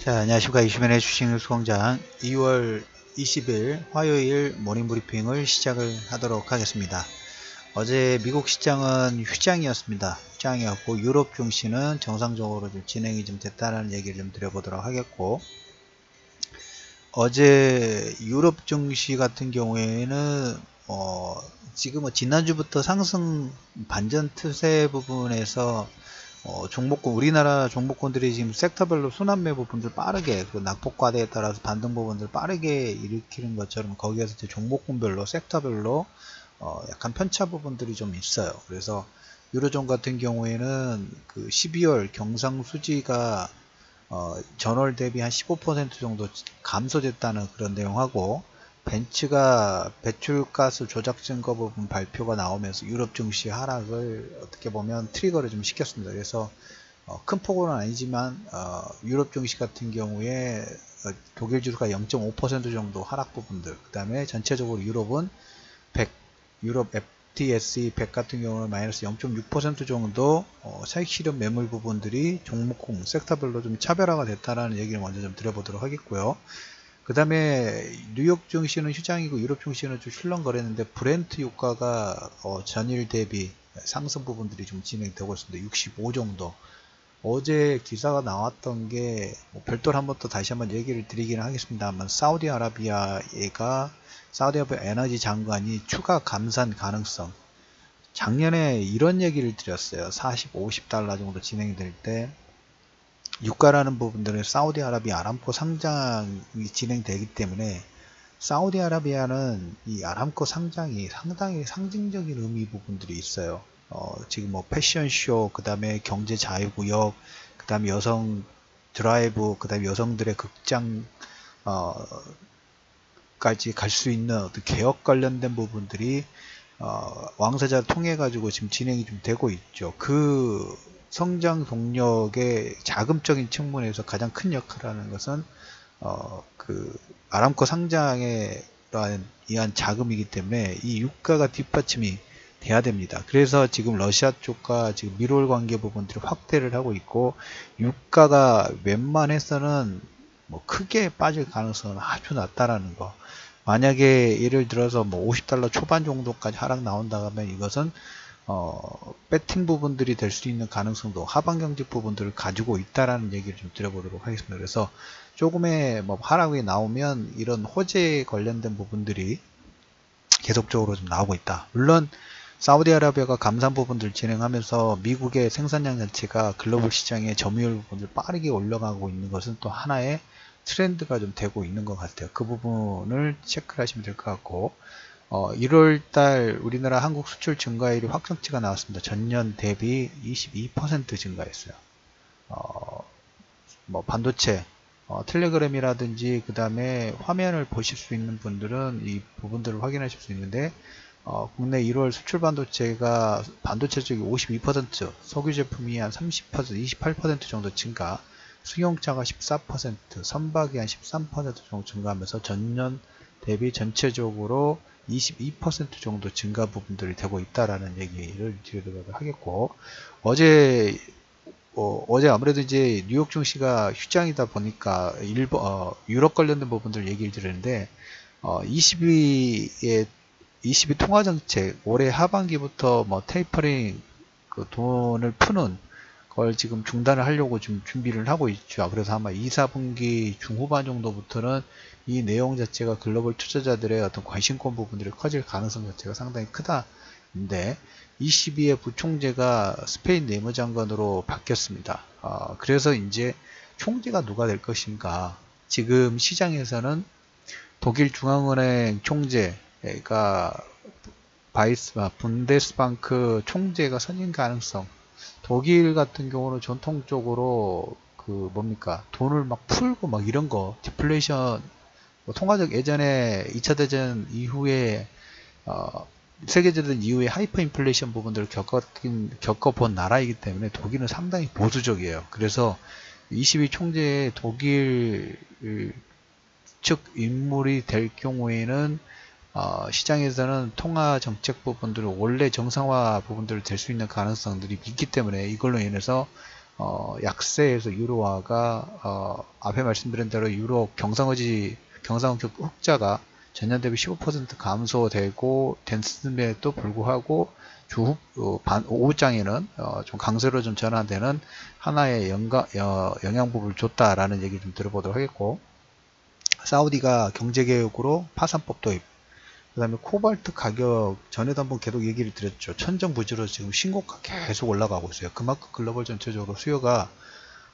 자, 안녕하십니까. 이슈맨의 주식뉴스공장 2월 20일 화요일 모닝브리핑을 시작을 하도록 하겠습니다. 어제 미국 시장은 휴장이었습니다. 휴장이었고 유럽 증시는 정상적으로 좀 진행이 좀 됐다는 얘기를 좀 드려보도록 하겠고, 어제 유럽 증시 같은 경우에는 지금 지난주부터 상승 반전 트세 부분에서 종목군, 우리나라 종목군들이 지금 섹터별로 순환매 부분들 빠르게, 그 낙폭과대에 따라서 반등 부분들 빠르게 일으키는 것처럼 거기에서 이제 종목군별로, 섹터별로 약간 편차 부분들이 좀 있어요. 그래서 유로존 같은 경우에는 그 12월 경상수지가 전월 대비 한 15% 정도 감소됐다는 그런 내용하고, 벤츠가 배출가스 조작 증거 부분 발표가 나오면서 유럽 증시 하락을 어떻게 보면 트리거를 좀 시켰습니다. 그래서 큰 폭으로는 아니지만 유럽 증시 같은 경우에 독일 지수가 0.5% 정도 하락 부분들, 그 다음에 전체적으로 유럽은 100, 유럽 FTSE 100 같은 경우는 마이너스 0.6% 정도 차익 실현 매물 부분들이 종목군 섹터별로 좀 차별화가 됐다라는 얘기를 먼저 좀 드려보도록 하겠고요. 그 다음에 뉴욕 증시는 휴장이고 유럽 증시는 좀 출렁거렸는데, 브렌트 유가가 전일 대비 상승 부분들이 좀 진행되고 있습니다. 65 정도. 어제 기사가 나왔던 게 별도로 한번 또 다시 한번 얘기를 드리기는 하겠습니다만, 사우디아라비아 에너지 장관이 추가 감산 가능성, 작년에 이런 얘기를 드렸어요. 40, 50달러 정도 진행이 될 때 유가라는 부분들은 사우디아라비아 아람코 상장이 진행되기 때문에, 사우디아라비아는 이 아람코 상장이 상당히 상징적인 의미 부분들이 있어요. 지금 뭐 패션쇼, 그 다음에 경제 자유구역, 그 다음에 여성 드라이브, 그 다음에 여성들의 극장 까지 갈 수 있는 어떤 개혁 관련된 부분들이 왕세자를 통해 가지고 지금 진행이 좀 되고 있죠. 그 성장 동력의 자금적인 측면에서 가장 큰 역할을 하는 것은 그 아람코 상장에 의한 자금이기 때문에 이 유가가 뒷받침이 돼야 됩니다. 그래서 지금 러시아 쪽과 지금 미롤 관계 부분들이 확대를 하고 있고, 유가가 웬만해서는 뭐 크게 빠질 가능성은 아주 낮다라는 거. 만약에 예를 들어서 뭐 50달러 초반 정도까지 하락 나온다 하면 이것은 배팅 부분들이 될 수 있는 가능성도, 하방 경직 부분들을 가지고 있다라는 얘기를 좀 드려보도록 하겠습니다. 그래서 조금의 뭐 하락이 나오면 이런 호재 관련된 부분들이 계속적으로 좀 나오고 있다. 물론 사우디아라비아가 감산 부분들 진행하면서 미국의 생산량 자체가 글로벌 시장의 점유율 부분을 빠르게 올라가고 있는 것은 또 하나의 트렌드가 좀 되고 있는 것 같아요. 그 부분을 체크를 하시면 될 것 같고, 1월달 우리나라 한국 수출 증가율이 확정치가 나왔습니다. 전년 대비 22% 증가했어요. 뭐 반도체, 텔레그램이라든지 그 다음에 화면을 보실 수 있는 분들은 이 부분들을 확인하실 수 있는데, 국내 1월 수출 반도체가 반도체 쪽이 52%, 석유 제품이 한 30%, 28% 정도 증가, 승용차가 14%, 선박이 한 13% 정도 증가하면서 전년 대비 전체적으로 22% 정도 증가 부분들이 되고 있다라는 얘기를 드리도록 하겠고, 어제 아무래도 이제 뉴욕 증시가 휴장이다 보니까 유럽 관련된 부분들 얘기를 드렸는데, 22 통화정책 올해 하반기부터 뭐 테이퍼링, 그 돈을 푸는 걸 지금 중단을 하려고 지금 준비를 하고 있죠. 그래서 아마 2, 4분기 중후반 정도부터는 이 내용 자체가 글로벌 투자자들의 어떤 관심권 부분들이 커질 가능성 자체가 상당히 크다인데, 22의 부총재가 스페인 내무장관으로 바뀌었습니다. 그래서 이제 총재가 누가 될 것인가. 지금 시장에서는 독일 중앙은행 총재가 분데스방크 총재가 선임 가능성, 독일 같은 경우는 전통적으로 그 뭡니까, 돈을 막 풀고 막 이런 거, 디플레이션, 통화적 예전에 2차 대전 이후에 세계대전 이후에 하이퍼 인플레이션 부분들을 겪어본 나라이기 때문에 독일은 상당히 보수적이에요. 그래서 22 총재의 독일 측 인물이 될 경우에는 시장에서는 통화 정책 부분들을 원래 정상화 부분들을 될 수 있는 가능성들이 있기 때문에, 이걸로 인해서 약세에서 유로화가 앞에 말씀드린 대로 유로 경상어지 경상적 흑자가 전년 대비 15% 감소되고 됐음에도 불구하고 오후장에는 좀 강세로 좀 전환되는 하나의 영향법을 줬다라는 얘기 좀 들어보도록 하겠고, 사우디가 경제개혁으로 파산법 도입, 그 다음에 코발트 가격 전에도 한번 계속 얘기를 드렸죠. 천정부지로 지금 신고가 계속 올라가고 있어요. 그만큼 글로벌 전체적으로 수요가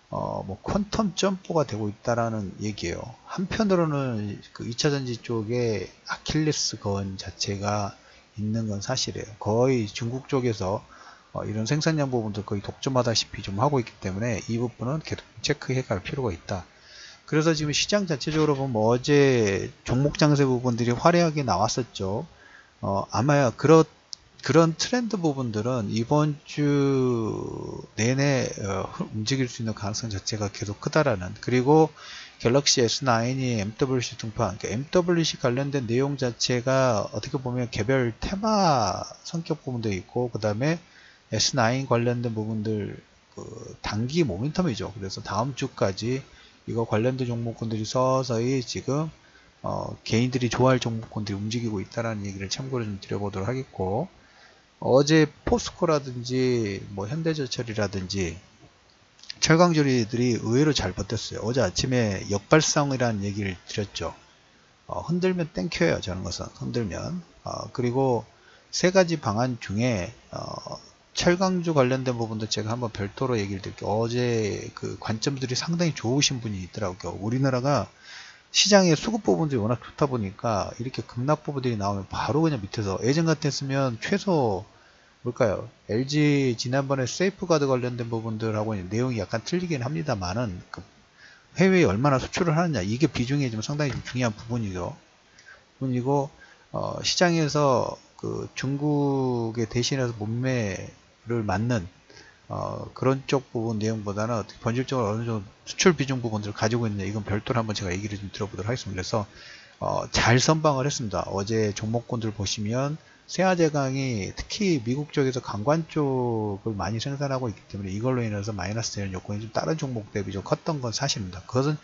뭐 퀀텀 점프가 되고 있다라는 얘기예요. 한편으로는 그 2차전지 쪽에 아킬레스 건 자체가 있는 건 사실이에요. 거의 중국 쪽에서 이런 생산량 부분도 거의 독점하다시피 좀 하고 있기 때문에 이 부분은 계속 체크해 갈 필요가 있다. 그래서 지금 시장 자체적으로 보면 어제 종목 장세 부분들이 화려하게 나왔었죠. 아마 그런 트렌드 부분들은 이번 주 내내 움직일 수 있는 가능성 자체가 계속 크다라는, 그리고 갤럭시 S9이 MWC 등판, MWC 관련된 내용 자체가 어떻게 보면 개별 테마 성격 부분도 있고, 그 다음에 S9 관련된 부분들 단기 모멘텀이죠. 그래서 다음 주까지 이거 관련된 종목군들이 서서히 지금 개인들이 좋아할 종목군들이 움직이고 있다는 얘기를 참고로 좀 드려보도록 하겠고, 어제 포스코라든지 뭐 현대제철이라든지 철강조리들이 의외로 잘 버텼어요. 어제 아침에 역발상이라는 얘기를 드렸죠. 흔들면 땡겨요. 저런 것은 흔들면. 그리고 세 가지 방안 중에 철강주 관련된 부분도 제가 한번 별도로 얘기를 드릴게요. 어제 그 관점들이 상당히 좋으신 분이 있더라고요. 우리나라가 시장의 수급 부분들이 워낙 좋다 보니까 이렇게 급락 부분들이 나오면 바로 그냥 밑에서, 예전 같았으면 최소 뭘까요? LG 지난번에 세이프가드 관련된 부분들하고 내용이 약간 틀리긴 합니다만은 그 해외에 얼마나 수출을 하느냐, 이게 비중이 좀 상당히 좀 중요한 부분이고, 시장에서 그 중국에 대신해서 몸매를 맞는 그런 쪽 부분 내용보다는 본질적으로 어느 정도 수출 비중 부분들을 가지고 있느냐, 이건 별도로 한번 제가 얘기를 좀 들어보도록 하겠습니다. 그래서 잘 선방을 했습니다. 어제 종목군들 보시면 세아제강이 특히 미국 쪽에서 강관 쪽을 많이 생산하고 있기 때문에 이걸로 인해서 마이너스 되는 요건이 좀 다른 종목 대비 좀 컸던 건 사실입니다. 그것은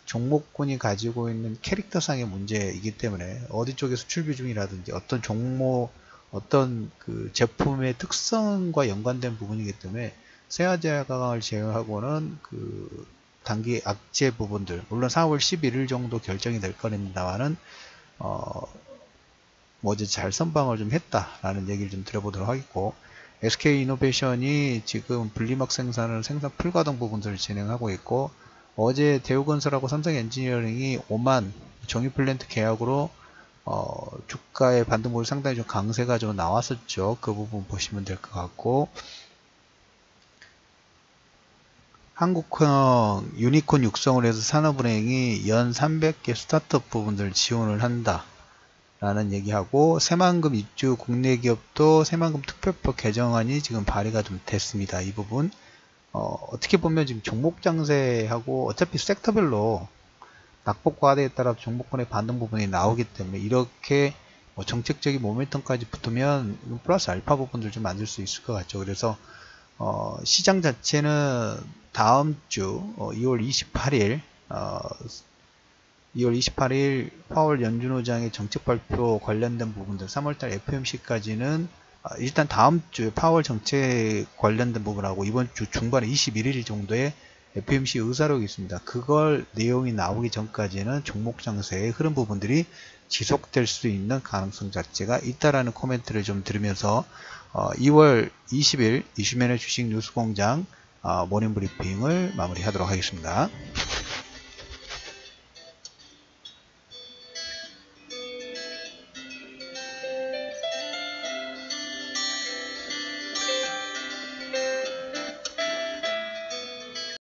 종목군이 가지고 있는 캐릭터상의 문제이기 때문에 어디 쪽의 수출 비중이라든지 어떤 종목, 어떤 그 제품의 특성과 연관된 부분이기 때문에 세아제강을 제외하고는 그 단기 악재 부분들, 물론 4월 11일 정도 결정이 될 겁니다만은 어제 잘 선방을 좀 했다라는 얘기를 좀 드려보도록 하겠고, SK이노베이션이 지금 분리막 생산 불가동 부분들을 진행하고 있고, 어제 대우건설하고 삼성엔지니어링이 오만 정유플랜트 계약으로 주가의 반등폭이 상당히 좀 강세가 좀 나왔었죠. 그 부분 보시면 될 것 같고, 한국형 유니콘 육성을 해서 산업은행이 연 300개 스타트업 부분들을 지원을 한다 라는 얘기하고, 새만금 입주 국내 기업도 새만금 특별법 개정안이 지금 발의가 좀 됐습니다. 이 부분 어떻게 보면 지금 종목 장세하고 어차피 섹터별로 낙폭 과대에 따라 종목군의 반등 부분이 나오기 때문에 이렇게 정책적인 모멘텀까지 붙으면 플러스 알파 부분들 좀 만들 수 있을 것 같죠. 그래서 시장 자체는 다음 주 2월 28일 파월 연준의장의 정책 발표 관련된 부분들, 3월달 FOMC까지는 일단 다음 주에 파월 정책 관련된 부분하고 이번 주 중반에 21일 정도에 FOMC 의사록이 있습니다. 그걸 내용이 나오기 전까지는 종목 장세의 흐름 부분들이 지속될 수 있는 가능성 자체가 있다라는 코멘트를 좀 들으면서 2월 20일 이슈맨의 주식 뉴스공장 모닝 브리핑을 마무리하도록 하겠습니다.